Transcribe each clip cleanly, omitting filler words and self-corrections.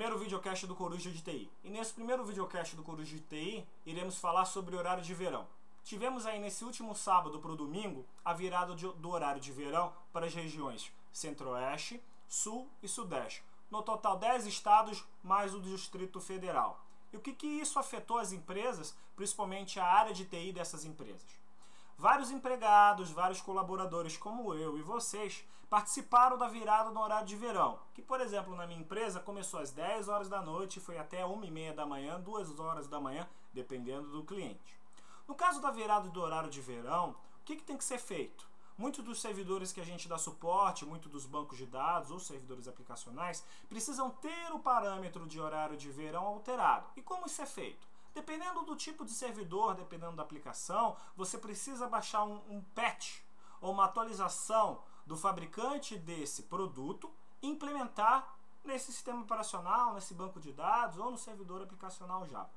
primeiro videocast do Coruja de TI. E nesse primeiro videocast do Coruja de TI, iremos falar sobre horário de verão. Tivemos aí nesse último sábado para o domingo a virada do horário de verão para as regiões Centro-Oeste, Sul e Sudeste. No total 10 estados mais o Distrito Federal. E o que isso afetou as empresas, principalmente a área de TI dessas empresas? Vários empregados, vários colaboradores como eu e vocês participaram da virada no horário de verão, que, por exemplo, na minha empresa começou às 10 horas da noite e foi até 1h30 da manhã, 2 horas da manhã, dependendo do cliente. No caso da virada do horário de verão, o que tem que ser feito? Muitos dos servidores que a gente dá suporte, muitos dos bancos de dados ou servidores aplicacionais, precisam ter o parâmetro de horário de verão alterado. E como isso é feito? Dependendo do tipo de servidor, dependendo da aplicação, você precisa baixar um patch ou uma atualização do fabricante desse produto e implementar nesse sistema operacional, nesse banco de dados ou no servidor aplicacional Java.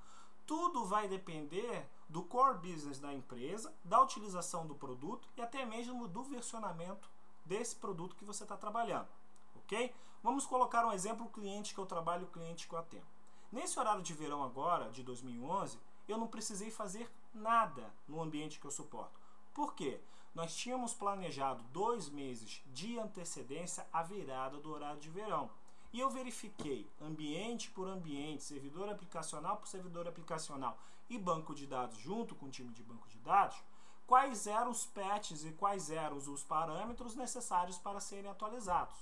Tudo vai depender do core business da empresa, da utilização do produto e até mesmo do versionamento desse produto que você está trabalhando. Ok? Vamos colocar um exemplo, o cliente que eu trabalho, o cliente que eu atendo. Nesse horário de verão agora, de 2011, eu não precisei fazer nada no ambiente que eu suporto. Por quê? Nós tínhamos planejado 2 meses de antecedência a virada do horário de verão. E eu verifiquei ambiente por ambiente, servidor aplicacional por servidor aplicacional e banco de dados junto com o time de banco de dados, quais eram os patches e quais eram os parâmetros necessários para serem atualizados.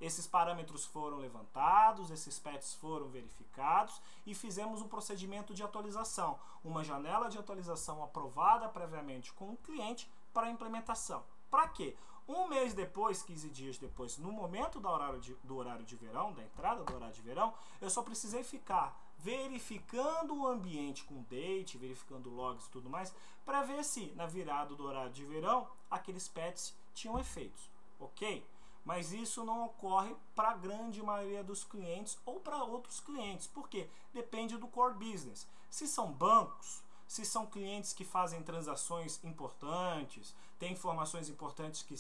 Esses parâmetros foram levantados, esses patches foram verificados e fizemos um procedimento de atualização, uma janela de atualização aprovada previamente com o cliente para a implementação. Para quê? 1 mês depois, 15 dias depois, no momento do horário de verão, da entrada do horário de verão, eu só precisei ficar verificando o ambiente com date, verificando logs e tudo mais, para ver se na virada do horário de verão aqueles patches tinham efeitos, ok? Mas isso não ocorre para a grande maioria dos clientes ou para outros clientes. Por quê? Depende do core business. Se são bancos, se são clientes que fazem transações importantes, têm informações importantes que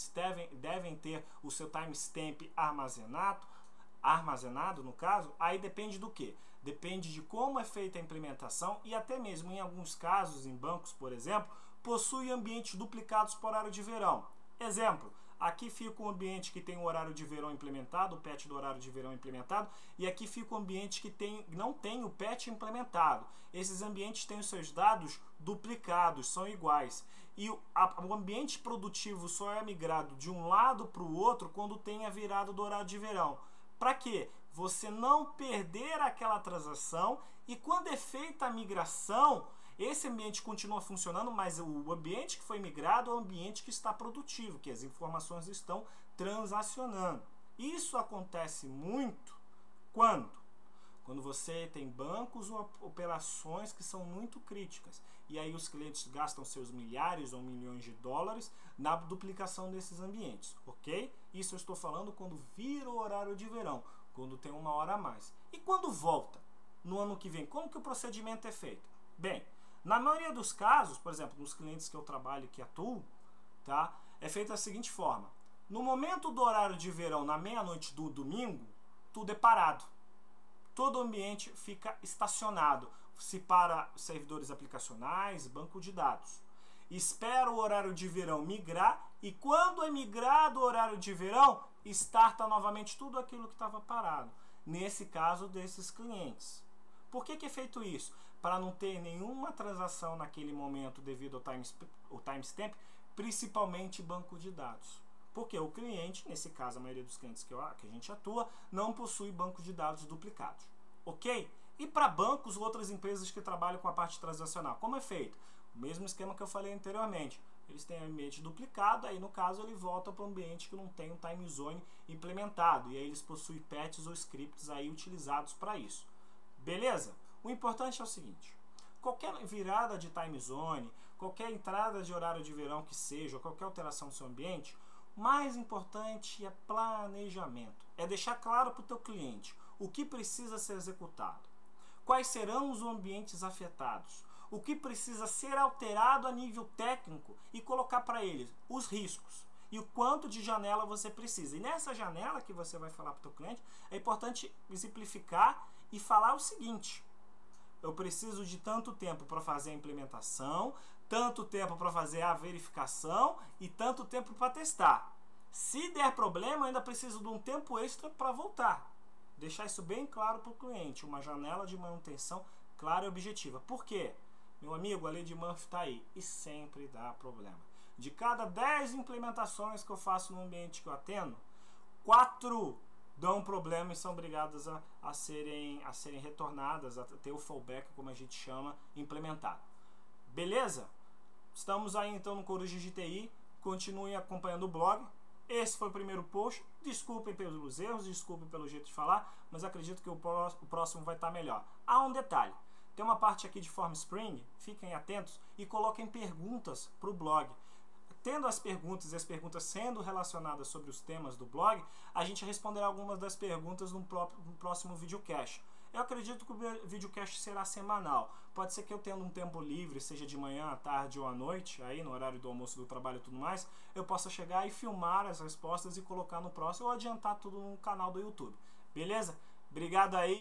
devem ter o seu timestamp armazenado no caso, aí depende do que? Depende de como é feita a implementação e até mesmo em alguns casos, em bancos, por exemplo, possui ambientes duplicados por horário de verão. Exemplo, aqui fica um ambiente que tem o horário de verão implementado, o patch do horário de verão implementado, e aqui fica um ambiente que não tem o patch implementado. Esses ambientes têm os seus dados duplicados, são iguais. E o ambiente produtivo só é migrado de um lado para o outro quando tem a virada do horário de verão. Para quê? Você não perder aquela transação e quando é feita a migração, esse ambiente continua funcionando, mas o ambiente que foi migrado é o ambiente que está produtivo, que as informações estão transacionando. Isso acontece muito quando você tem bancos ou operações que são muito críticas. E aí os clientes gastam seus milhares ou milhões de dólares na duplicação desses ambientes, ok? Isso eu estou falando quando vira o horário de verão, quando tem 1 hora a mais. E quando volta, no ano que vem, como que o procedimento é feito? Bem, na maioria dos casos, por exemplo, nos clientes que eu trabalho e que atuo, tá, é feito da seguinte forma. No momento do horário de verão, na meia-noite do domingo, tudo é parado. Todo o ambiente fica estacionado, se para servidores aplicacionais, banco de dados. Espera o horário de verão migrar e quando é migrado o horário de verão, starta novamente tudo aquilo que estava parado. Nesse caso desses clientes. Por que é feito isso? Para não ter nenhuma transação naquele momento devido ao timestamp, principalmente banco de dados. Porque o cliente, nesse caso a maioria dos clientes que a gente atua, não possui banco de dados duplicados. Ok? E para bancos ou outras empresas que trabalham com a parte transacional, como é feito? O mesmo esquema que eu falei anteriormente. Eles têm ambiente duplicado, aí no caso ele volta para o ambiente que não tem um time zone implementado. E aí eles possuem patches ou scripts aí utilizados para isso. Beleza? O importante é o seguinte. Qualquer virada de time zone, qualquer entrada de horário de verão que seja, ou qualquer alteração do seu ambiente, o mais importante é planejamento. É deixar claro para o teu cliente o que precisa ser executado. Quais serão os ambientes afetados? O que precisa ser alterado a nível técnico e colocar para eles os riscos. E o quanto de janela você precisa. E nessa janela que você vai falar para o teu cliente, é importante exemplificar e falar o seguinte: eu preciso de tanto tempo para fazer a implementação, tanto tempo para fazer a verificação e tanto tempo para testar. Se der problema, eu ainda preciso de um tempo extra para voltar. Deixar isso bem claro para o cliente, uma janela de manutenção clara e objetiva. Por quê? Meu amigo, a lei de Murphy está aí e sempre dá problema. De cada 10 implementações que eu faço no ambiente que eu atendo, 4 dão problema e são obrigadas a serem retornadas, a ter o fallback, como a gente chama, implementado. Beleza? Estamos aí então no Coruja de TI. Continuem acompanhando o blog. Esse foi o primeiro post. Desculpem pelos erros, desculpem pelo jeito de falar, mas acredito que o próximo vai estar melhor. Há um detalhe. Tem uma parte aqui de Formspring, fiquem atentos e coloquem perguntas para o blog. Tendo as perguntas e as perguntas sendo relacionadas sobre os temas do blog, a gente responderá algumas das perguntas no próximo videocast. Eu acredito que o videocast será semanal. Pode ser que eu tendo um tempo livre, seja de manhã, à tarde ou à noite, aí no horário do almoço, do trabalho e tudo mais, eu possa chegar e filmar as respostas e colocar no próximo ou adiantar tudo no canal do YouTube. Beleza? Obrigado aí.